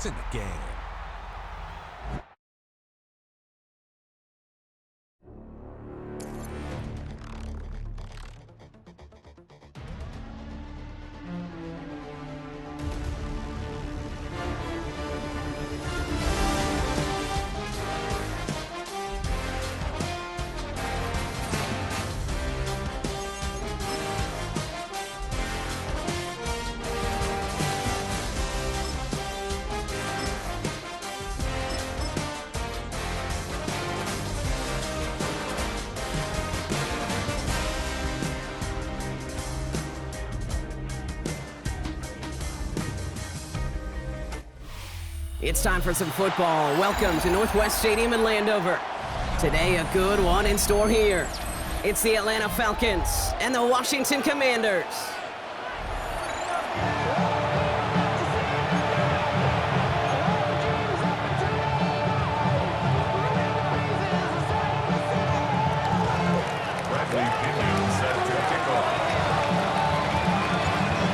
points in the game. It's time for some football. Welcome to Northwest Stadium in Landover. Today, a good one in store here. It's the Atlanta Falcons and the Washington Commanders.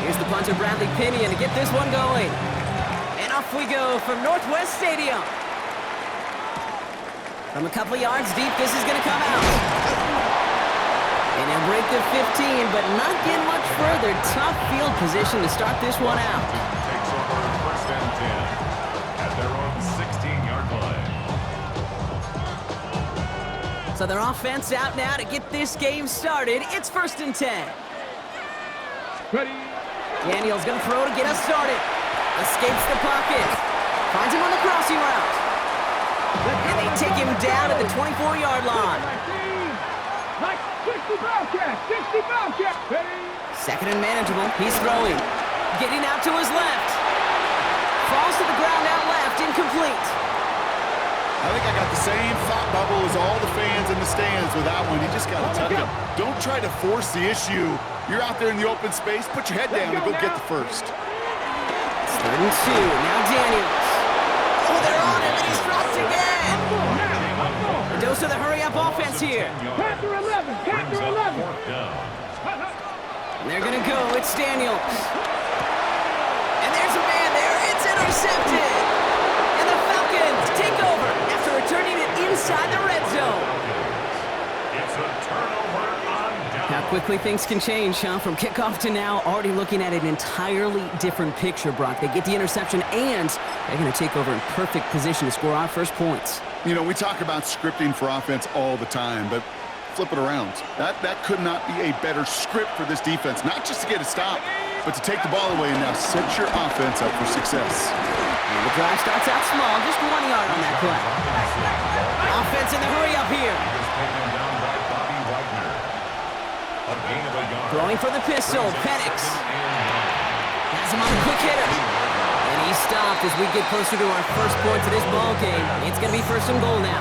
Here's the punter, Bradley Pinion, to get this one going. Off we go from Northwest Stadium. From a couple yards deep, this is going to come out. And he'll break the 15, but not get much further. Tough field position to start this one out. Takes over first and 10 at their own 16-yard line. So their offense out now to get this game started. It's first and 10. Ready. Daniel's going to throw to get us started. Escapes the pocket. Finds him on the crossing route. And they take him down at the 24-yard line. 60 Bobcat. Second and manageable. He's throwing. Getting out to his left. Falls to the ground out left. Incomplete. I think I got the same thought bubble as all the fans in the stands with that one. You just got to tuck it. Don't try to force the issue. You're out there in the open space. Put your head down and go get the first. Third and 2. Now Daniels. Oh, they're on him, and he's dropped again. A dose of the hurry-up offense here. Capture 11. Capture 11. And they're going to go. It's Daniels. And there's a man there. It's intercepted. And the Falcons take over after returning it inside the red zone. It's a turnover on down. How quickly things can change, huh? From kickoff to now, already looking at an entirely different picture, Brock. They get the interception, and they're going to take over in perfect position to score our first points. You know, we talk about scripting for offense all the time, but flip it around. That could not be a better script for this defense, not just to get a stop, but to take the ball away and now set your offense up for success. And the drive starts out small, just 1 yard on that play. Offense in the hurry-up here. Throwing for the pistol, Penix. Has him on a quick hitter. And he's stopped as we get closer to our first points of this ball game. It's going to be first and goal now.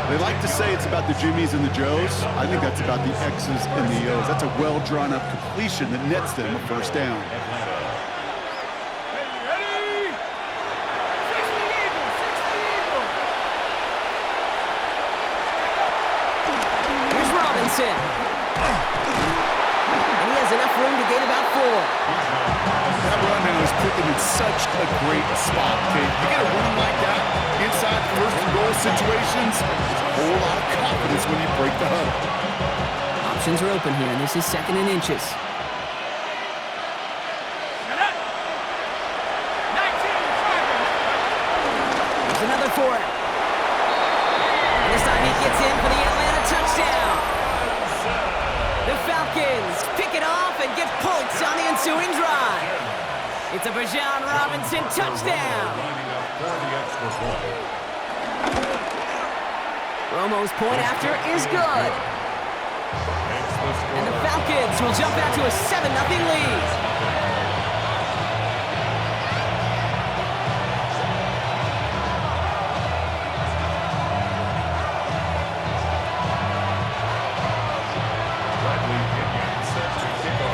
They like to say it's about the Jimmies and the Joes. I think that's about the X's and the O's. That's a well-drawn-up completion that nets them a first down. Here's Robinson. And he has enough room to gain about 4. That run now is put them in such a great spot, okay? You get a run like that inside the first and goal situations, there's a whole lot of confidence when you break the huddle. Options are open here, and this is second and inches. There's another for him. And this time he gets in for the Atlanta touchdown. The Falcons pick it off and get points on the ensuing drive. It's a Bijan Robinson touchdown. Romo's point after is good. And the Falcons will jump out to a 7-0 lead.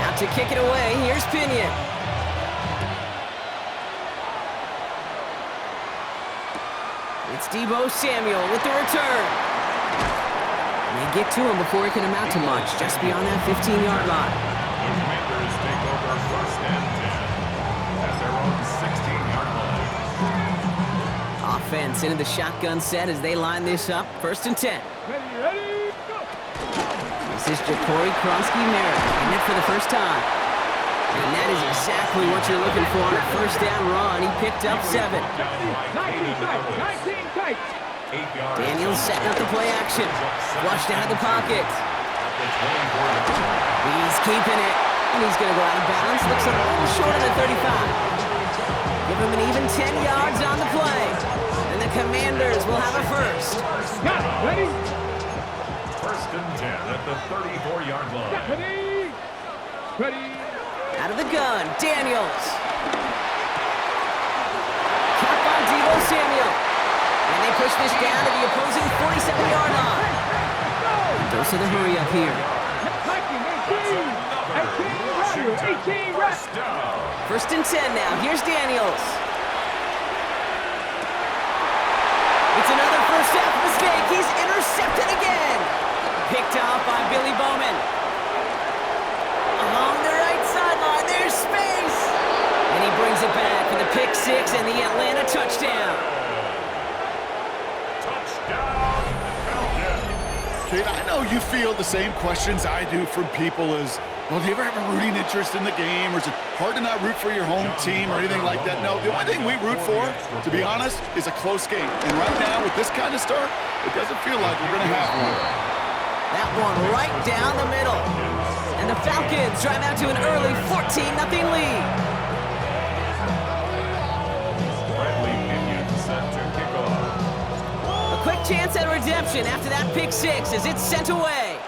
Out to kick it away, here's Pinion. It's Deebo Samuel with the return. They get to him before he can amount to much, just beyond that 15-yard line. The Commanders take over first and 10 at their own 16-yard line. offense into the shotgun set as they line this up. 1st and 10. Ready, go. This is Ja'Cory Kronsky-Merritt getting it for the first time. And that is exactly what you're looking for on a 1st down run. He picked up 7. 19 tight. Daniels setting up the play action. Flushed out of the pocket. He's keeping it. And he's going to go out of bounds. Looks a little short of the 35. Give him an even 10 yards on the play. And the Commanders will have a first. Got it. Ready? 1st and 10 at the 34-yard line. Ready. Ready. Out of the gun, Daniels. Caught by Deebo Samuel. And they push this down to the opposing 47-yard line. Goes to the hurry up here. 18 rush. 1st and 10 now. Here's Daniels. It's another first half mistake. He's intercepted again. Picked off by Billy Bowman. Along the right sideline, there's space. And he brings it back for the pick 6 and the Atlanta touchdown. Kate, I know you feel the same questions I do from people as, well, do you ever have a rooting interest in the game, or is it hard to not root for your home team or anything like that? No, the only thing we root for, to be honest, is a close game. And right now, with this kind of start, it doesn't feel like we're going to have one. That one right down the middle. And the Falcons drive out to an early 14-0 lead. A quick chance at redemption after that pick 6 as it's sent away.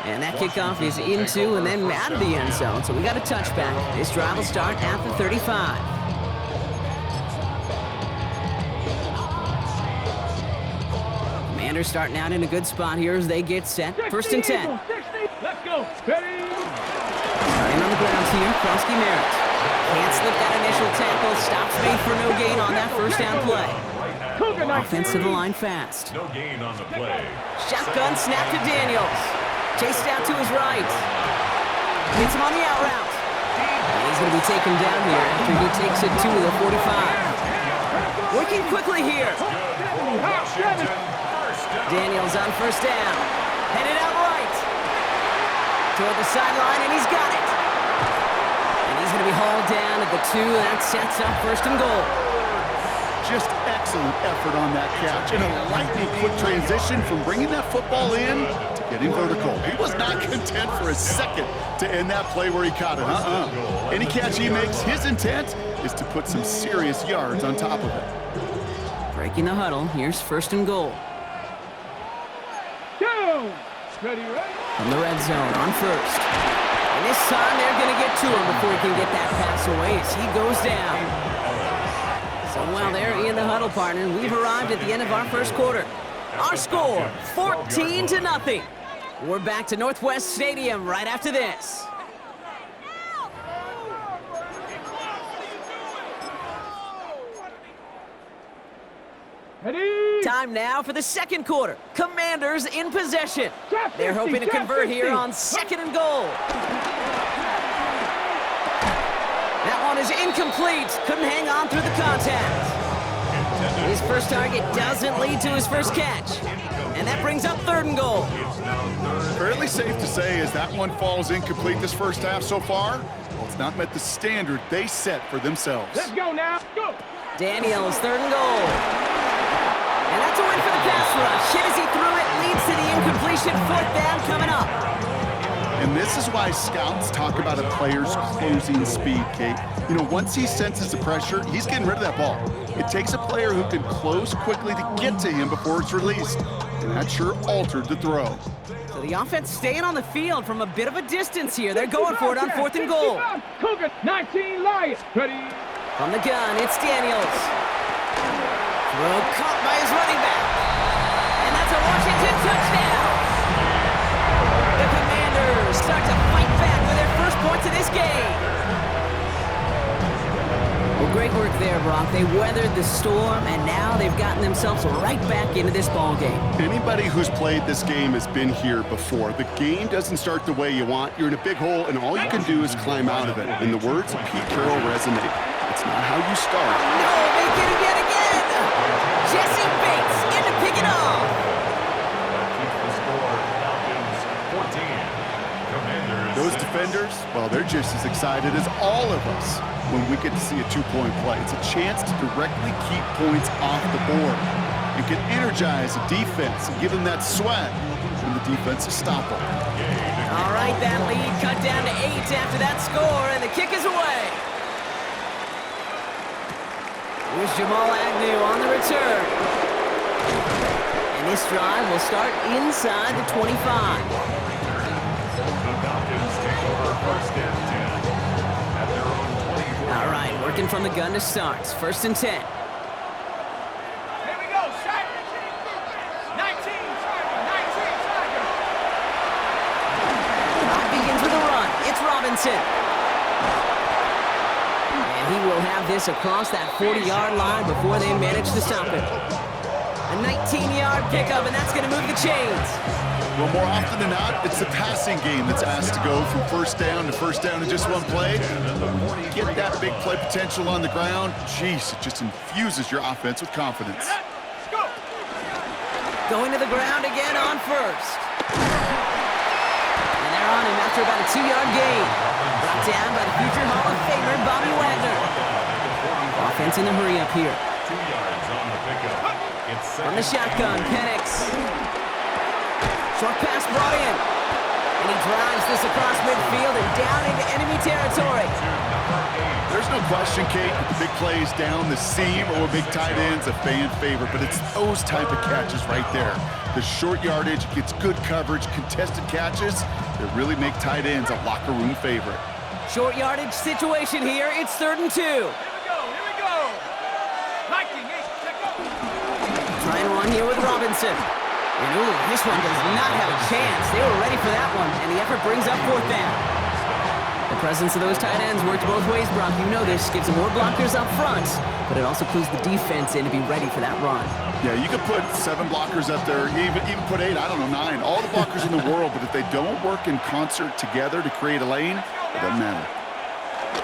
And that kickoff is into and then out of the end zone. So we got a touchback. This drive will start at the 35. Commanders starting out in a good spot here as they get set. 1st and 10. 60. Let's go. Ready. Starting on the ground here, Kronsky-Merritt. Can't slip that initial tackle. Stops made for no gain on that 1st down play. Offense to the line fast. No gain on the play. Shotgun snap to Daniels. Chased out to his right. Hits him on the out route. And he's going to be taken down here after he takes it to the 45. Working quickly here. Daniels on 1st down. Headed out right. Toward the sideline, and he's got it. And he's going to be hauled down at the 2. That sets up 1st and goal. Just excellent effort on that catch. And a lightning quick transition from bringing that football in to getting vertical. He was not content for a second to end that play where he caught it. Any catch he makes, his intent is to put some serious yards on top of it. Breaking the huddle, here's 1st and goal. Go. Ready, ready. From the red zone on 1st. And this time they're going to get to him before he can get that pass away as he goes down. So while they're in the huddle, partner, we've arrived at the end of our 1st quarter. Our score, 14-0. We're back to Northwest Stadium right after this. Ready. Time now for the 2nd quarter. Commanders in possession. They're hoping to convert here on 2nd and goal. That one is incomplete. Couldn't hang on through the contact. His first target doesn't lead to his first catch. And that brings up 3rd and goal. Fairly safe to say as that one falls incomplete this first half so far, well, it's not met the standard they set for themselves. Let's go now. Go. Daniels, 3rd and goal. And that's a win for the pass rush. Hit as he threw it, leads to the incompletion. 4th down coming up. And this is why scouts talk about a player's closing speed, Kate. You know, once he senses the pressure, he's getting rid of that ball. It takes a player who can close quickly to get to him before it's released. And that sure altered the throw. So the offense staying on the field from a bit of a distance here. They're going for it on 4th and goal. Cougar, 19 Lions. Ready. From the gun, it's Daniels. Throw caught by his running back. And that's a Washington touchdown. The Commanders start to fight back with their first points of this game. Well, great work there, Brock. They weathered the storm, and now they've gotten themselves right back into this ball game. Anybody who's played this game has been here before. The game doesn't start the way you want. You're in a big hole, and all you can do is climb out of it. And the words of Pete Carroll resonate. It's It's not how you start. No, they get it yet again. Jesse Bates in to pick it off. Keep the score. Falcons 14. Commanders Those 6. defenders, well, they're just as excited as all of us when we get to see a two-point play. It's a chance to directly keep points off the board. It can energize a defense and give them that sweat when the defense is stoppable. All right, that lead cut down to 8 after that score, and the kick is away. Here's Jamal Agnew on the return. And this drive will start inside the 25. The Falcons take over first and 10 at their own 24. All right, working from the gun to start. First and 10. Here we go, shot. 19, Tiger. 19, Tiger. Clock begins with a run. It's Robinson. And he will have this across that 40-yard line before they manage to stop it. A 19-yard pickup, and that's going to move the chains. Well, more often than not, it's the passing game that's asked to go from first down in just one play. When you get that big play potential on the ground, geez, it just infuses your offense with confidence. Go. Going to the ground again on first. And they're on him after about a 2-yard gain. Brought down by the future Hall of Famer, Bobby Wagner. Offense in the hurry up here. 2 yards on the pickup. It's From the shotgun, Penix. Short pass brought in. And he drives this across midfield and down into enemy territory. There's no question, Kate, that the big plays down the seam or big tight ends a fan favorite, but it's those type of catches right there. The short yardage gets good coverage, contested catches that really make tight ends a locker room favorite. Short yardage situation here. It's 3rd and 2. Here we go. Liking it. Check out. Trying one here with Robinson. And ooh, this one does not have a chance. They were ready for that one, and the effort brings up 4th down. The presence of those tight ends works both ways, Brock. You know this. Gives them more blockers up front, but it also clues the defense in to be ready for that run. Yeah, you could put 7 blockers up there, even put 8, I don't know, 9, all the blockers in the world, but if they don't work in concert together to create a lane, it doesn't matter.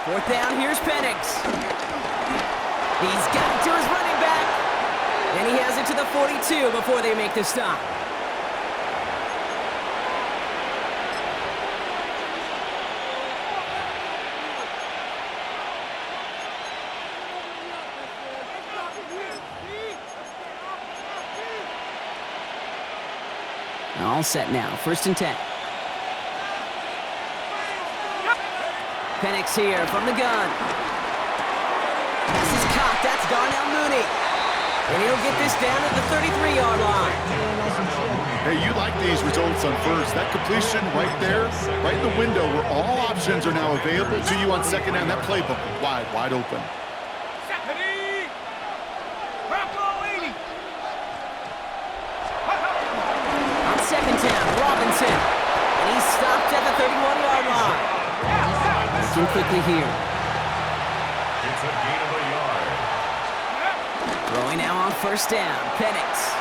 4th down, here's Penix. He's got it to his running back. And he has it to the 42 before they make the stop. All set now, 1st and 10. Penix here from the gun. This is caught, that's Darnell Mooney. And he'll get this down at the 33-yard line. Hey, you like these results on first. That completion right there, right in the window where all options are now available to you on 2nd down. That playbook wide open. Ready. Bravo 80. On 2nd down, Robinson. And he's stopped at the 31-yard line. Looking quickly here. It's a gain of a yard. Throwing now on 1st down, Penix.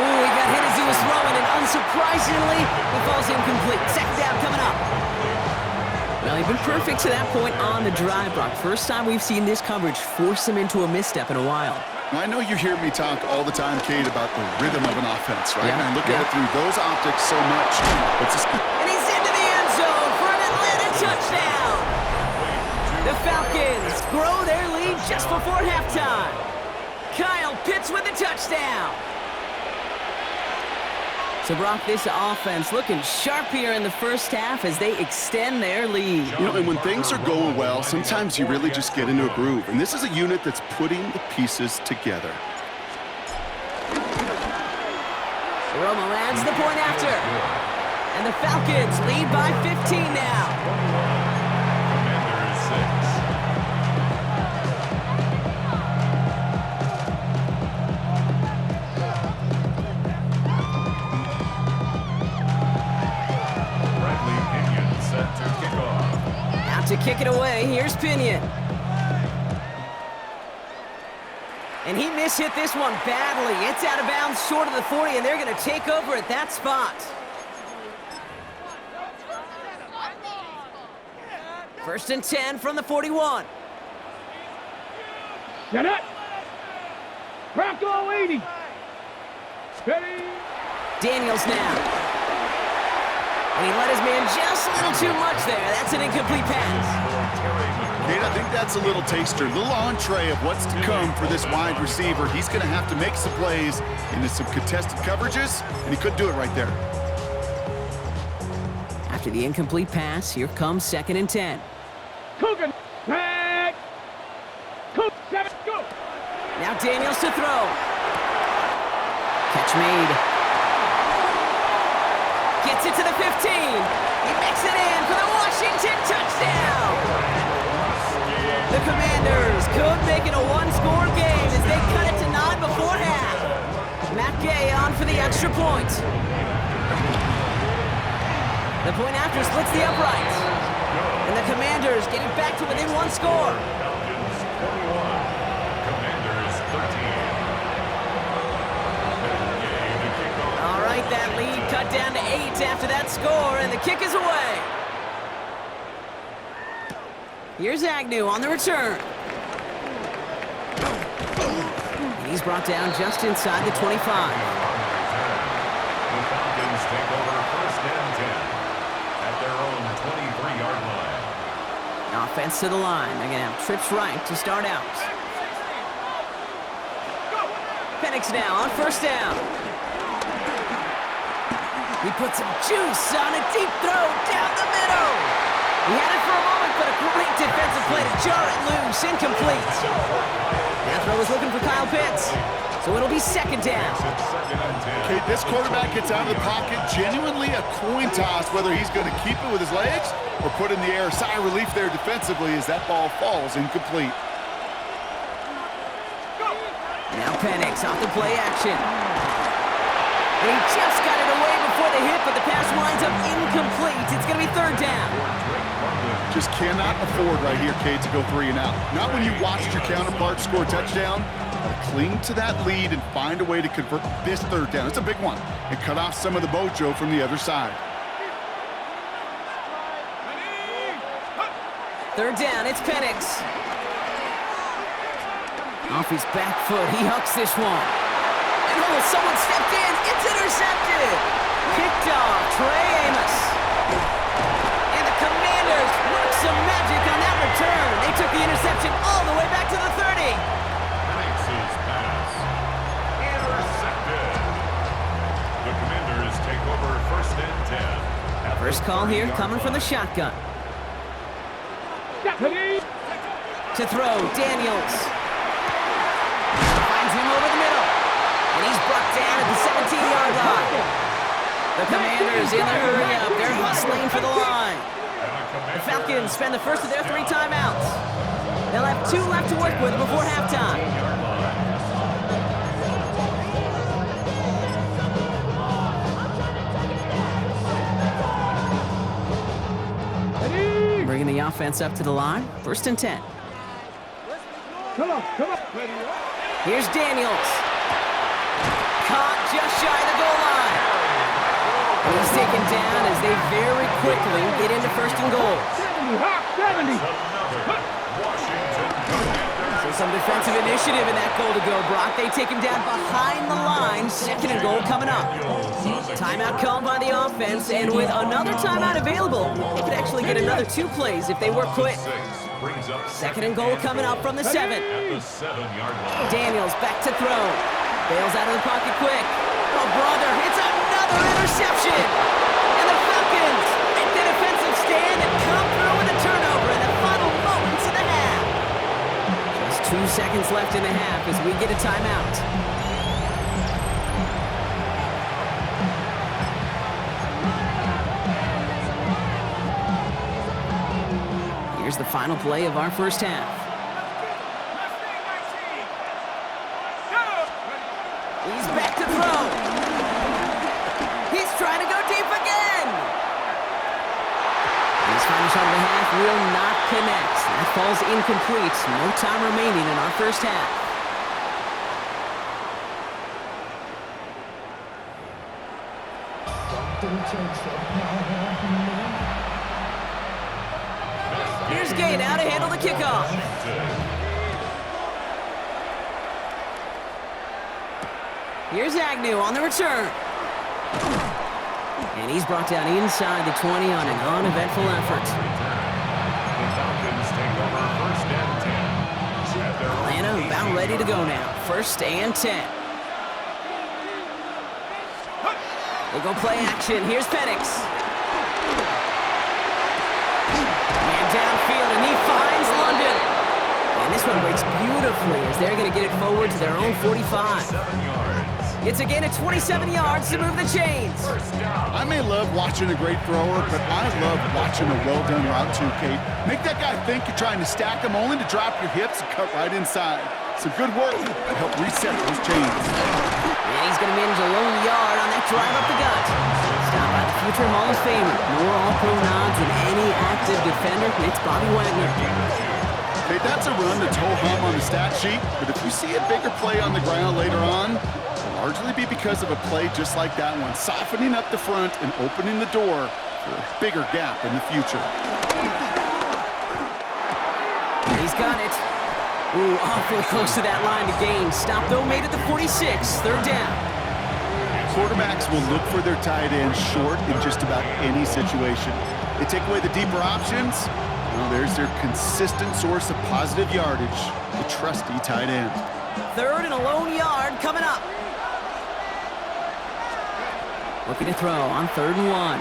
Ooh, he got hit as he was throwing, and unsurprisingly, he falls incomplete. 2nd down coming up. Well, he's been perfect to that point on the drive, Brock. First time we've seen this coverage force him into a misstep in a while. I know you hear me talk all the time, Kate, about the rhythm of an offense, right? Yeah, And I look yeah. at it through those optics so much. It's just, And he's into the end zone for an Atlanta touchdown. The Falcons grow their lead just before halftime. Kyle Pitts with the touchdown. So, Brock, this offense looking sharp here in the first half as they extend their lead. you know, and when things are going well, sometimes you really just get into a groove. And this is a unit that's putting the pieces together. Romo adds the point after. And the Falcons lead by 15 now. Commanders 6. Bradley Pinion set to kick off. Out to kick it away, here's Pinion. And he mishit this one badly. It's out of bounds short of the 40, and they're going to take over at that spot. First and 10 from the 41. Set it. Bronco 80. Ready. Daniels now. And he let his man just a little too much there. That's an incomplete pass. Kate, I think that's a little taster, a little entree of what's to come for this wide receiver. He's going to have to make some plays into some contested coverages, and he couldn't do it right there. After the incomplete pass, here comes 2nd and 10. Coogan. Back. Cook. 7. Go. Now Daniels to throw. Catch made. Gets it to the 15. He makes it in for the Washington touchdown. The Commanders could make it a one-score game as they cut it to 9 before half. Matt Gay on for the extra point. The point after splits the uprights. And the Commanders getting back to within one score. Falcons 41. Commanders 13. All right, that lead cut down to 8 after that score, and the kick is away. Here's Agnew on the return. And he's brought down just inside the 25. The Falcons take over 1st and 10 at their own 23-yard line. Offense to the line. They're going to have trips right to start out. Penix now on 1st down. He puts some juice on a deep throw down the middle. He had it for a moment, but a great defensive play to jar it loose. Incomplete. That throw was looking for Kyle Pitts. So it'll be 2nd down. Okay, this quarterback gets out of the pocket, genuinely a coin toss whether he's going to keep it with his legs or put in the air. Sigh of relief there defensively as that ball falls incomplete. Now Penix off the play action. And he just got it away before the hit, but the pass winds up incomplete. It's going to be 3rd down. Just cannot afford right here, Cade, to go 3 and out. Not when you watched your counterpart score a touchdown. Cling to that lead and find a way to convert this 3rd down. It's a big one. And cut off some of the mojo from the other side. 3rd down, it's Penix. Off his back foot, he hucks this one. And oh, someone stepped in. It's intercepted. Picked off Trey Amos. And the Commanders worked some magic on that return. They took the interception all the way back to the 30. Penix's pass. Intercepted. The Commanders take over 1st and 10. First call here coming from the shotgun. To throw, Daniels. Finds him over the middle. And he's brought down at the 17-yard line. The Commanders in the hurry up. They're hustling for the line. The Falcons spend the first of their 3 timeouts. They'll have 2 left to work with before halftime. Bringing the offense up to the line. 1st and 10. Come on. Here's Daniels. Caught just shy of the goal line. And he's taken down as they very quickly get into 1st and goal. 70. So some defensive initiative in that goal to go, Brock. They take him down behind the line. 2nd and goal coming up. Timeout called by the offense, and with another timeout available, they could actually get another 2 plays if they work quick. 2nd and goal coming up from the 7. Daniels back to throw. Bails out of the pocket quick. Oh, brother, it's another interception. And the Falcons make the defensive stand and come through with a turnover in the final moments of the half. Just 2 seconds left in the half as we get a timeout. Here's the final play of our first half. He's back to throw. He's trying to go deep again. His final shot of the half will not connect. That falls incomplete. No time remaining in our first half. Here's Gay now to handle the kickoff. Here's Agnew on the return. And he's brought down inside the 20 on an uneventful effort. The Falcons take over first and 10. At their own Atlanta about ready to go now. First and 10. We'll go play action. Here's Penix. And downfield, and he finds London. And this one breaks beautifully as they're going to get it forward to their own 45. 7 yards. It's a gain of 27 yards to move the chains. First down. I may love watching a great thrower, but I love watching a well-done route too, Kate. Make that guy think you're trying to stack him only to drop your hips and cut right inside. Some good work to help reset those chains. And he's going to manage a lone yard on that drive up the gut. Stopped by the future Hall of Famer. More All-Pro nods than any active defender. It's Bobby Wagner. Okay, that's a run that's ho-hum on the stat sheet, but if you see a bigger play on the ground later on, it'll largely be because of a play just like that one, softening up the front and opening the door for a bigger gap in the future. He's got it. Ooh, awfully close to that line to gain. Stop though, made it the 46. Third down. Quarterbacks will look for their tight end short in just about any situation. They take away the deeper options. Well, there's their consistent source of positive yardage, the trusty tight end. Third and a lone yard coming up. Looking to throw on 3rd and 1.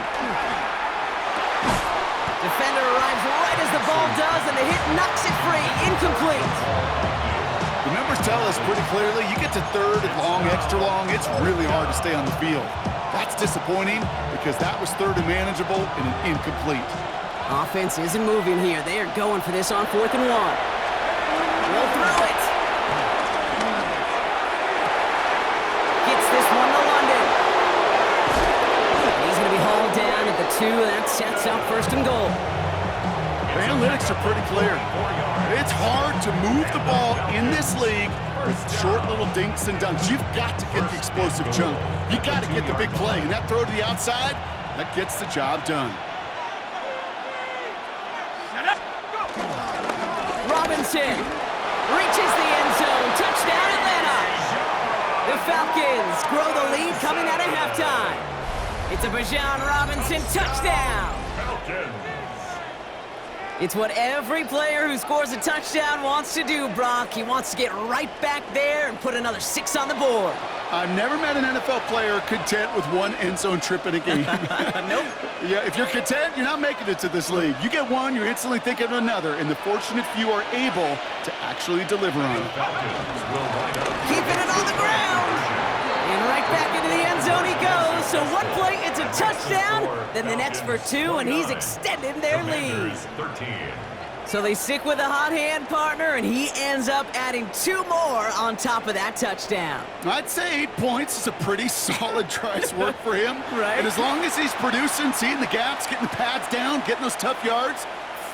Defender arrives right as the ball does, and the hit knocks it free. Incomplete. The numbers tell us pretty clearly, you get to 3rd and long, extra long, it's really hard to stay on the field. That's disappointing because that was 3rd and manageable and an incomplete. Offense isn't moving here. They are going for this on 4th and 1. We'll throw it. Gets this one to London. He's going to be hauled down at the 2, and that sets up 1st and goal. The analytics are pretty clear. It's hard to move the ball in this league with short little dinks and dunks. You've got to get the explosive jump. You got to get the big play, and that throw to the outside, that gets the job done. Robinson reaches the end zone. Touchdown, Atlanta. The Falcons grow the lead coming out of halftime. It's a Bijan Robinson touchdown. Falcons. It's what every player who scores a touchdown wants to do, Brock. He wants to get right back there and put another 6 on the board. I've never met an NFL player content with one end zone trip in a game. Nope. Yeah, if you're content, you're not making it to this league. You get one, you're instantly thinking of another, and the fortunate few are able to actually deliver on it. Falcons will line up. Keeping it on the ground. And right back into the end zone he goes. So one play, it's a touchdown. Then the next for 2, and he's extended their lead. Commanders 13. So they stick with a hot hand partner, and he ends up adding 2 more on top of that touchdown. I'd say 8 points is a pretty solid try's work for him. Right. And as long as he's producing, seeing the gaps, getting the pads down, getting those tough yards,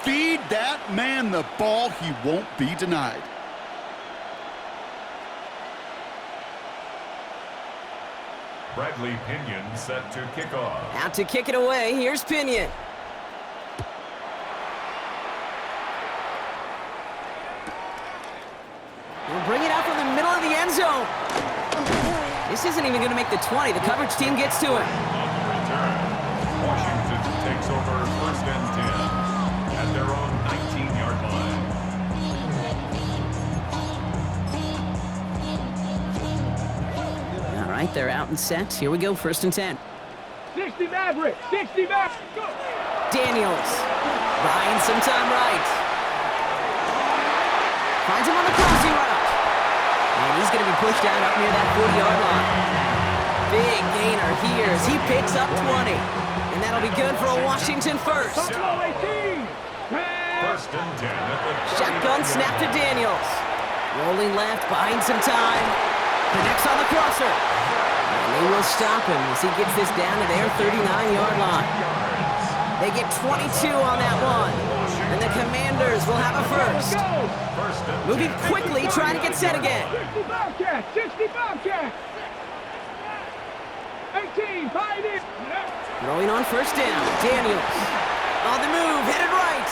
feed that man the ball, he won't be denied. Bradley Pinion set to kick off. Out to kick it away, here's Pinion. He'll bring it out from the middle of the end zone. This isn't even going to make the 20. The coverage team gets to him. On the return, Washington takes over first and 10 at their own 19-yard line. All right, they're out and set. Here we go, 1st and 10. 60 Maverick! 60 Maverick! Go! Daniels buying some time right. Finds him on the crossing route. And he's going to be pushed out up near that 40-yard line. Big gainer here as he picks up 20. And that'll be good for a Washington first. Buffalo 18! First and 10 at the Shotgun snap to Daniels. Rolling left, buying some time. Connects on the crosser. And they will stop him as he gets this down to their 39-yard line. They get 22 on that one. And the Commanders will have a first. first and Moving quickly, trying to get set again. 60 Bobcat! 60 Bobcat! 18, find it! Throwing on 1st down. Daniels. On the move, headed right.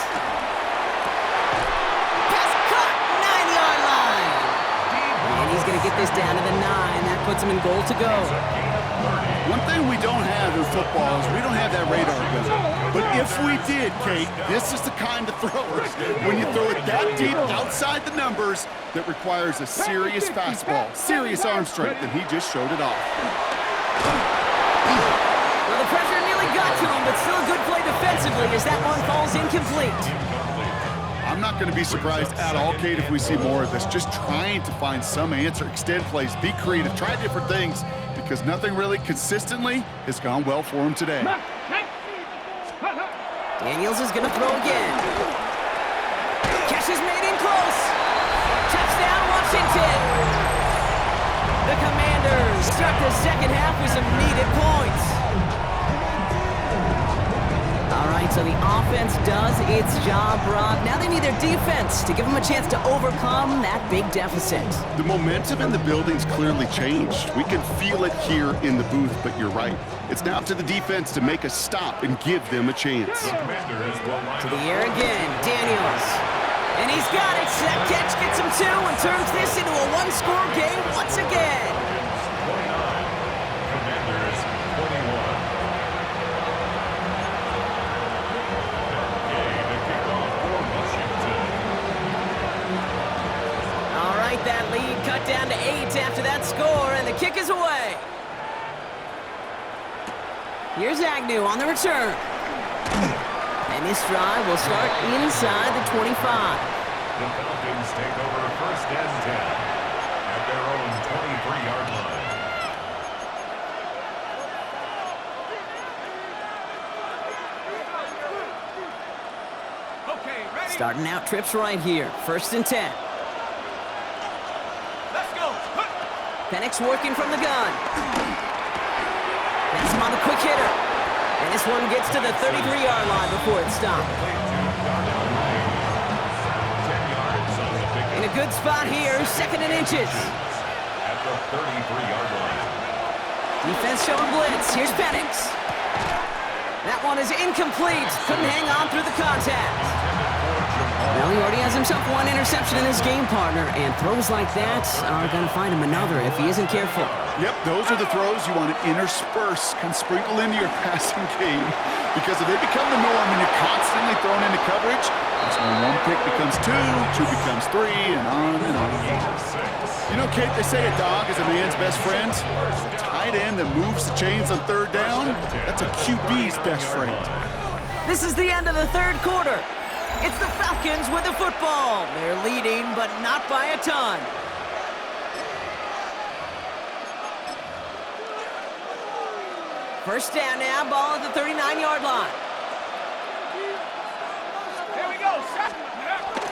Pass caught, 9-yard line. And he's going to get this down to the 9. That puts them in goal to go. One thing we don't have in football is we don't have that radar gun. But if we did, Kate, this is the kind of thrower, when you throw it that deep outside the numbers, that requires a serious fastball, serious arm strength, and he just showed it off. Well, the pressure nearly got to him, but still a good play defensively as that one falls incomplete. I'm not going to be surprised at all, Kate, if we see more of this. Just trying to find some answer, extend plays, be creative, try different things, because nothing really consistently has gone well for him today. Daniels is going to throw again. Catch is made in close. Touchdown, Washington. The Commanders start the second half with some needed points. All right, so the offense does its job, Rob. Now they need their defense to give them a chance to overcome that big deficit. The momentum in the building's clearly changed. We can feel it here in the booth, but you're right. It's now up to the defense to make a stop and give them a chance. To the air again, Daniels. And he's got it. That catch gets him 2 and turns this into a one-score game once again. Commanders 21. All right, that lead cut down to 8 after that score, and the kick is away. Here's Agnew on the return. And this drive will start inside the 25. The Falcons take over 1st and 10 at their own 23-yard line. Okay, ready? Starting out trips right here. 1st and 10. Let's go. Penix working from the gun. That's him on the quick hitter. And this one gets to the 33-yard line before it's stopped. In a good spot here, 2nd and inches. At the 33-yard line. Defense showing blitz. Here's Penix. That one is incomplete. Couldn't hang on through the contact. Well, he already has himself one interception in his game, partner, and throws like that are going to find him another if he isn't careful. Yep, those are the throws you want to intersperse, kind of sprinkle into your passing game, because if they become the norm and you're constantly thrown into coverage, that's when 1 pick becomes 2, 2 becomes 3, and on and on. You know, Kate, they say a dog is a man's best friend. A tight end that moves the chains on 3rd down, that's a QB's best friend. This is the end of the 3rd quarter. It's the Falcons with the football. They're leading, but not by a ton. First down now, ball at the 39-yard line. Here we go.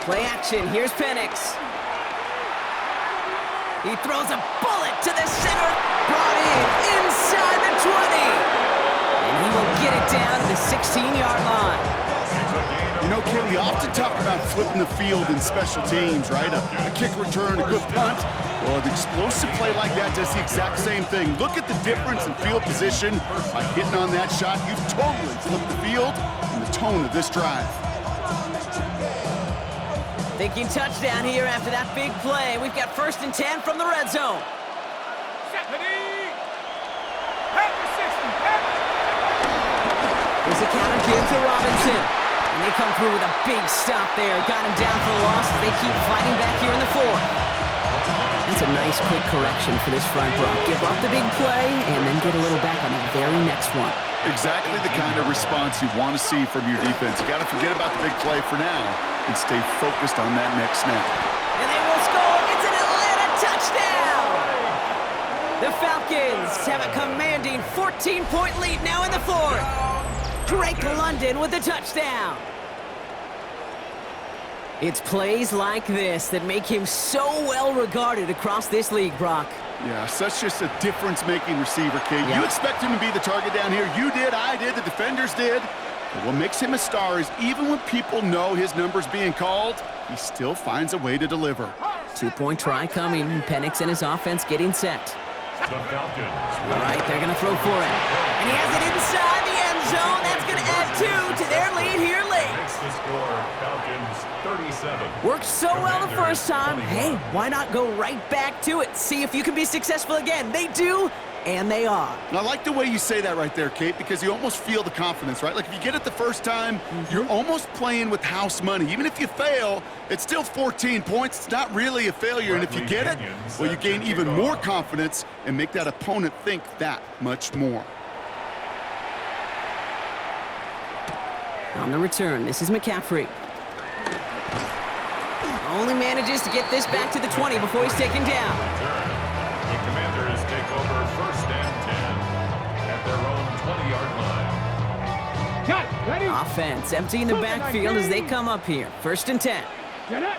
Play action, here's Penix. He throws a bullet to the center, brought in inside the 20. And he will get it down to the 16-yard line. You know, Kate, we often talk about flipping the field in special teams, right? A kick return, a good punt. Well, an explosive play like that does the exact same thing. Look at the difference in field position. By hitting on that shot, you've totally flipped the field and the tone of this drive. Thinking touchdown here after that big play. We've got 1st and 10 from the red zone. Here's a counter give to Robinson. And they come through with a big stop there. Got him down for the loss as they keep fighting back here in the 4th. That's a nice quick correction for this front row. Give up the big play and then get a little back on the very next one. Exactly the kind of response you want to see from your defense. You got to forget about the big play for now and stay focused on that next snap. And they will score. It's an Atlanta touchdown. The Falcons have a commanding 14-point lead now in the 4th. Drake London with the touchdown. It's plays like this that make him so well regarded across this league, Brock. Yeah, such just a difference-making receiver, Kate. Yeah. You expect him to be the target down here. You did, I did, the defenders did. But what makes him a star is even when people know his number's being called, he still finds a way to deliver. 2-point try coming. Penix and his offense getting set. The Falcons. All right, they're going to throw for it. And he has it inside the end zone. That's going to add 2 to their lead here late. Makes the score Falcons 37. Worked so well the first time. Hey, why not go right back to it? See if you can be successful again. They do, and they are. And I like the way you say that right there, Kate, because you almost feel the confidence, right? Like if you get it the first time, you're almost playing with house money. Even if you fail, it's still 14 points. It's not really a failure. And if you get it, well, you gain even more confidence and make that opponent think that much more. On the return, this is McCaffrey. Only manages to get this back to the 20 before he's taken down. The Commanders take over 1st and 10 at their own 20-yard line. Cut. Ready? Offense emptying the backfield as they come up here. 1st and 10. Get it.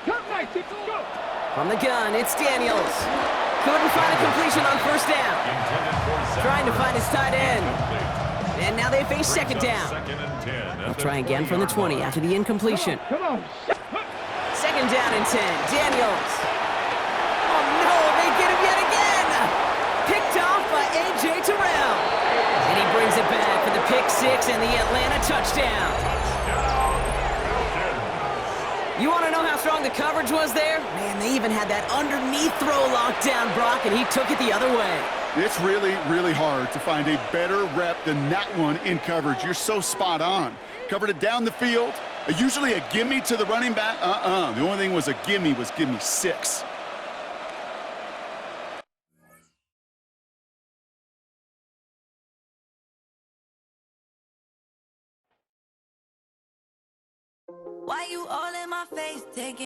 Cut right. Go. From the gun, it's Daniels. Couldn't find a completion on 1st down. Trying to find his tight end. And now they face 2nd down. They'll try again from the 20 after the incompletion. Come on. 2nd down and 10. Daniels. Oh, no, they get him yet again. Picked off by A.J. Terrell. And he brings it back for the pick 6 and the Atlanta touchdown. You want to know how strong the coverage was there? Man, they even had that underneath throw locked down, Brock, and he took it the other way. It's really, really hard to find a better rep than that one in coverage. You're so spot on. Covered it down the field. Usually a gimme to the running back. The only thing was a gimme 6. Why you all in my face, taking